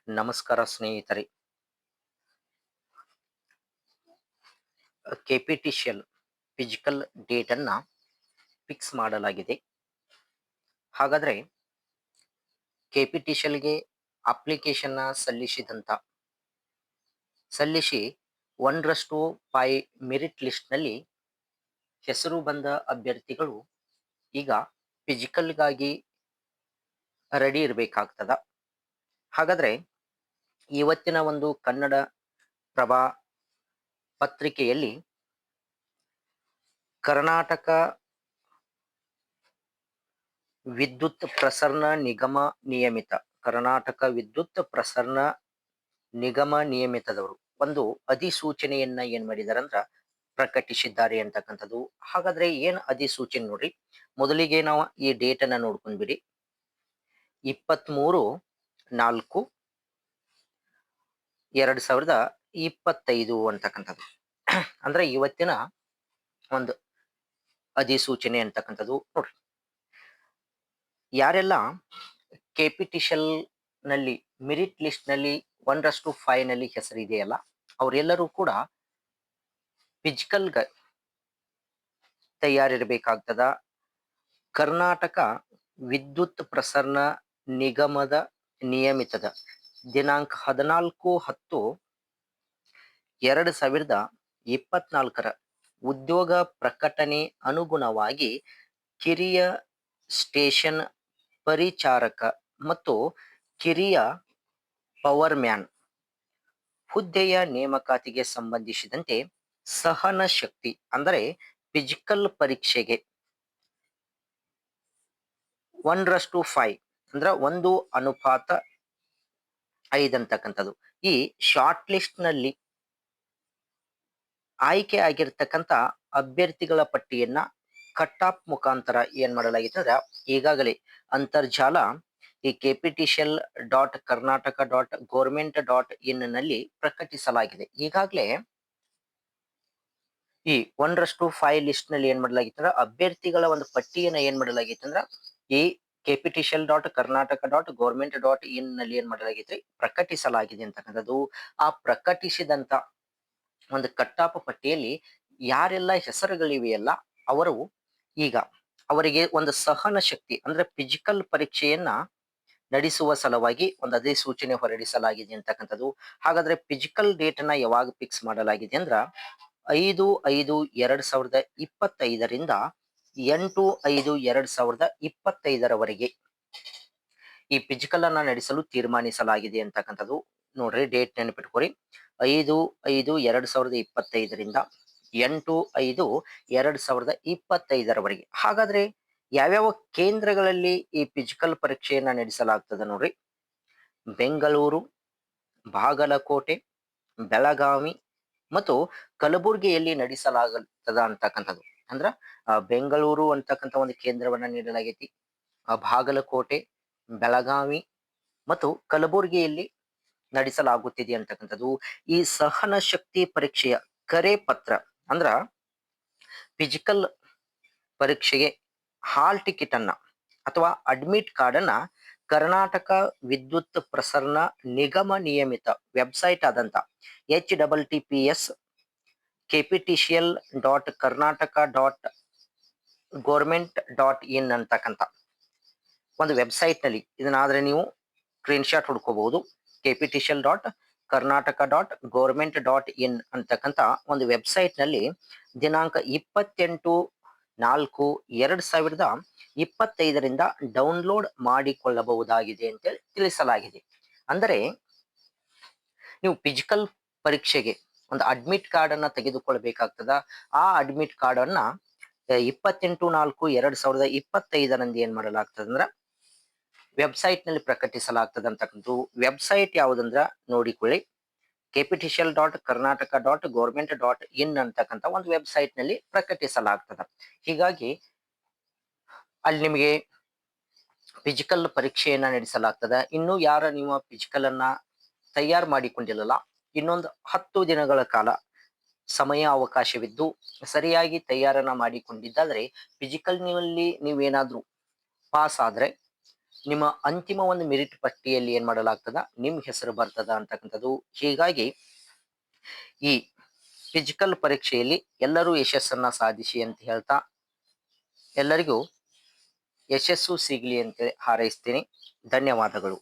ನಮಸ್ಕಾರ ಸ್ನೇಹಿತರೆ. ಕೆಪಿಟಿಷಿಯಲ್ physical date ಅನ್ನ ಫಿಕ್ಸ್ ಮಾಡಲಾಗಿದೆ. ಹಾಗಾದ್ರೆ ಕೆಪಿಟಿಷಿಯಲ್ಗೆ ಅಪ್ಲಿಕೇಶನ್ ಸಲ್ಲಿಸಿ 1:5 ಮೆರಿಟ್ ಲಿಸ್ಟ್ ನಲ್ಲಿ ಹೆಸರು ಬಂದ ಅಭ್ಯರ್ಥಿಗಳು ಈಗ ಫಿಸಿಕಲ್ಗಾಗಿ ರೆಡಿ ಇರಬೇಕಾಗ್ತದ. ಹಾಗಾದ್ರೆ ಇವತ್ತಿನ ಒಂದು ಕನ್ನಡ ಪ್ರಭಾ ಪತ್ರಿಕೆಯಲ್ಲಿ ಕರ್ನಾಟಕ ವಿದ್ಯುತ್ ಪ್ರಸರಣ ನಿಗಮ ನಿಯಮಿತ ಕರ್ನಾಟಕ ವಿದ್ಯುತ್ ಪ್ರಸರಣ ನಿಗಮ ನಿಯಮಿತದವರು ಒಂದು ಅಧಿಸೂಚನೆಯನ್ನ ಏನ್ ಮಾಡಿದಾರೆ ಅಂದ್ರ ಪ್ರಕಟಿಸಿದ್ದಾರೆ ಅಂತಕ್ಕಂಥದ್ದು. ಹಾಗಾದ್ರೆ ಏನ್ ಅಧಿಸೂಚನೆ ನೋಡ್ರಿ, ಮೊದಲಿಗೆ ನಾವು ಈ ಡೇಟ್ ಅನ್ನ ನೋಡ್ಕೊಂಡ್ಬಿಡಿ. 23/4/2025 ಅಂತಕ್ಕಂಥದ್ದು ಅಂದ್ರೆ ಇವತ್ತಿನ ಒಂದು ಅಧಿಸೂಚನೆ ಅಂತಕ್ಕಂಥದ್ದು. ನೋಡ್ರಿ, ಯಾರೆಲ್ಲ ಕೆಪಿಟಿಷಲ್ ನಲ್ಲಿ ಮೆರಿಟ್ ಲಿಸ್ಟ್ ನಲ್ಲಿ 1:5 ನಲ್ಲಿ ಹೆಸರಿದೆಯಲ್ಲ, ಅವರೆಲ್ಲರೂ ಕೂಡ ಫಿಸಿಕಲ್ ತಯಾರಿರ್ಬೇಕಾಗ್ತದ. ಕರ್ನಾಟಕ ವಿದ್ಯುತ್ ಪ್ರಸರಣ ನಿಗಮದ ನಿಯಮಿತದ ದಿನಾಂಕ 14/10/2024 ಉದ್ಯೋಗ ಪ್ರಕಟಣೆ ಅನುಗುಣವಾಗಿ ಕಿರಿಯ ಸ್ಟೇಷನ್ ಪರಿಚಾರಕ ಮತ್ತು ಕಿರಿಯ ಪವರ್ ಮ್ಯಾನ್ ಹುದ್ದೆಯ ನೇಮಕಾತಿಗೆ ಸಂಬಂಧಿಸಿದಂತೆ ಸಹನ ಶಕ್ತಿ ಅಂದರೆ ಫಿಸಿಕಲ್ ಪರೀಕ್ಷೆಗೆ 1:5 ಅಂದ್ರೆ 1:5 ಅಂತಕ್ಕಂಥದ್ದು. ಈ ಶಾರ್ಟ್ ಲಿಸ್ಟ್ ನಲ್ಲಿ ಆಯ್ಕೆ ಆಗಿರ್ತಕ್ಕಂಥ ಅಭ್ಯರ್ಥಿಗಳ ಪಟ್ಟಿಯನ್ನ ಕಟ್ ಆಫ್ ಮುಖಾಂತರ ಏನ್ ಮಾಡಲಾಗಿದೆ ಅಂದ್ರೆ ಈಗಾಗಲೇ ಅಂತರ್ಜಾಲ ಈ ಕೆಪಿಟಿಷಿಯಲ್ .ಕರ್ನಾಟಕ.ಗೌರ್ಮೆಂಟ್.ಇನ್ ನಲ್ಲಿ ಪ್ರಕಟಿಸಲಾಗಿದೆ. ಈಗಾಗಲೇ ಈ 1:5 ಲಿಸ್ಟ್ ನಲ್ಲಿ ಏನ್ ಮಾಡಲಾಗಿತ್ತು ಅಂದ್ರೆ ಅಭ್ಯರ್ಥಿಗಳ ಒಂದು ಪಟ್ಟಿಯನ್ನ ಏನ್ ಮಾಡಲಾಗಿತ್ತು ಅಂದ್ರೆ ಈ ಕೆಪಿಟಿಷಿಯಲ್ .ಕರ್ನಾಟಕ.ಗೌರ್ಮೆಂಟ್.ಇನ್ ನಲ್ಲಿ ಏನ್ ಮಾಡಲಾಗಿತ್ತು ಪ್ರಕಟಿಸಲಾಗಿದೆ ಅಂತಕ್ಕಂಥದ್ದು. ಆ ಪ್ರಕಟಿಸಿದಂತ ಒಂದು ಕಟ್ ಆಫ್ ಪಟ್ಟಿಯಲ್ಲಿ ಯಾರೆಲ್ಲ ಹೆಸರುಗಳಿವೆಯಲ್ಲ ಅವರು ಈಗ ಅವರಿಗೆ ಒಂದು ಸಹನ ಶಕ್ತಿ ಅಂದ್ರೆ ಫಿಸಿಕಲ್ ಪರೀಕ್ಷೆಯನ್ನ ನಡೆಸುವ ಸಲುವಾಗಿ ಒಂದು ಅಧಿಸೂಚನೆ ಹೊರಡಿಸಲಾಗಿದೆ ಅಂತಕ್ಕಂಥದ್ದು. ಹಾಗಾದ್ರೆ ಫಿಸಿಕಲ್ ಡೇಟ್ ಅನ್ನ ಯಾವಾಗ ಫಿಕ್ಸ್ ಮಾಡಲಾಗಿದೆ ಅಂದ್ರ 5/5/2025 8/5/2025 ಈ ಫಿಸಿಕಲ್ ಅನ್ನ ನಡೆಸಲು ತೀರ್ಮಾನಿಸಲಾಗಿದೆ ಅಂತಕ್ಕಂಥದ್ದು. ನೋಡ್ರಿ, ಡೇಟ್ ನೆನಪಿಟ್ಕೊರಿ. 5/5/2025 8/5/2025. ಹಾಗಾದ್ರೆ ಯಾವ್ಯಾವ ಕೇಂದ್ರಗಳಲ್ಲಿ ಈ ಫಿಸಿಕಲ್ ಪರೀಕ್ಷೆಯನ್ನ ನಡೆಸಲಾಗ್ತದೆ ನೋಡ್ರಿ. ಬೆಂಗಳೂರು, ಬಾಗಲಕೋಟೆ, ಬೆಳಗಾವಿ ಮತ್ತು ಕಲಬುರಗಿಯಲ್ಲಿ ನಡೆಸಲಾಗುತ್ತದೆ ಅಂತಕ್ಕಂಥದ್ದು. ಅಂದ್ರ ಬೆಂಗಳೂರು ಅಂತಕ್ಕಂಥ ಒಂದು ಕೇಂದ್ರವನ್ನ ನೀಡಲಾಗೈತಿ. ಬಾಗಲಕೋಟೆ, ಬೆಳಗಾವಿ ಮತ್ತು ಕಲಬುರಗಿಯಲ್ಲಿ ನಡೆಸಲಾಗುತ್ತಿದೆ ಅಂತಕ್ಕಂಥದ್ದು. ಈ ಸಹನ ಶಕ್ತಿ ಪರೀಕ್ಷೆಯ ಕರೆ ಪತ್ರ ಅಂದ್ರ ಫಿಸಿಕಲ್ ಪರೀಕ್ಷೆಗೆ ಹಾಲ್ ಟಿಕೆಟ್ ಅನ್ನ ಅಥವಾ ಅಡ್ಮಿಟ್ ಕಾರ್ಡ್ ಅನ್ನ ಕರ್ನಾಟಕ ವಿದ್ಯುತ್ ಪ್ರಸರಣ ನಿಗಮ ನಿಯಮಿತ ವೆಬ್ಸೈಟ್ ಆದಂತ HTTPS KPTCL.Karnataka.Government.in ಅಂತಕ್ಕಂಥ ಒಂದು ವೆಬ್ಸೈಟ್ ನಲ್ಲಿ ಇದನ್ನಾದ್ರೆ ನೀವು ಸ್ಕ್ರೀನ್ ಶಾಟ್ ಹುಡ್ಕೋಬಹುದು. KPTCL.Karnataka.Government.in ಅಂತಕ್ಕಂಥ ಒಂದು ವೆಬ್ಸೈಟ್ ನಲ್ಲಿ ದಿನಾಂಕ 28/4/2025 ಡೌನ್ಲೋಡ್ ಮಾಡಿಕೊಳ್ಳಬಹುದಾಗಿದೆ ಅಂತ ತಿಳಿಸಲಾಗಿದೆ. ಅಂದರೆ ನೀವು ಫಿಸಿಕಲ್ ಪರೀಕ್ಷೆಗೆ ಒಂದು ಅಡ್ಮಿಟ್ ಕಾರ್ಡ್ ಅನ್ನ ತೆಗೆದುಕೊಳ್ಬೇಕಾಗ್ತದ. ಆ ಅಡ್ಮಿಟ್ ಕಾರ್ಡ್ ಅನ್ನ 28/4/2025 ಏನ್ ಮಾಡಲಾಗ್ತದ ಅಂದ್ರ ವೆಬ್ಸೈಟ್ ನಲ್ಲಿ ಪ್ರಕಟಿಸಲಾಗ್ತದೆ ಅಂತಕ್ಕಂಥದ್ದು. ವೆಬ್ಸೈಟ್ ಯಾವುದಂದ್ರ ನೋಡಿಕೊಳ್ಳಿ, KPTCL.Karnataka.Government.in ಅಂತಕ್ಕಂಥ ಒಂದು ವೆಬ್ಸೈಟ್ ನಲ್ಲಿ ಪ್ರಕಟಿಸಲಾಗ್ತದ. ಹೀಗಾಗಿ ಅಲ್ಲಿ ನಿಮಗೆ ಫಿಸಿಕಲ್ ಪರೀಕ್ಷೆಯನ್ನ ನಡೆಸಲಾಗ್ತದ. ಇನ್ನು ಯಾರ ನೀವು ಫಿಸಿಕಲ್ ಅನ್ನ ತಯಾರು ಮಾಡಿಕೊಂಡಿಲ್ಲಲ್ಲ, ಇನ್ನೊಂದು 10 ದಿನಗಳ ಕಾಲ ಸಮಯ ಅವಕಾಶವಿದ್ದು ಸರಿಯಾಗಿ ತಯಾರನ್ನ ಮಾಡಿಕೊಂಡಿದ್ದಾದ್ರೆ ಫಿಸಿಕಲ್ ನಲ್ಲಿ ನೀವೇನಾದ್ರೂ ಪಾಸ್ ಆದ್ರೆ ನಿಮ್ಮ ಅಂತಿಮ ಒಂದು ಮೆರಿಟ್ ಪಟ್ಟಿಯಲ್ಲಿ ಏನ್ ಮಾಡಲಾಗ್ತದ ನಿಮ್ ಹೆಸರು ಬರ್ತದ ಅಂತಕ್ಕಂಥದ್ದು. ಹೀಗಾಗಿ ಈ ಫಿಸಿಕಲ್ ಪರೀಕ್ಷೆಯಲ್ಲಿ ಎಲ್ಲರೂ ಯಶಸ್ಸನ್ನ ಸಾಧಿಸಿ ಅಂತ ಹೇಳ್ತಾ ಎಲ್ಲರಿಗೂ ಯಶಸ್ಸು ಸಿಗ್ಲಿ ಅಂತ ಹಾರೈಸ್ತೀನಿ. ಧನ್ಯವಾದಗಳು.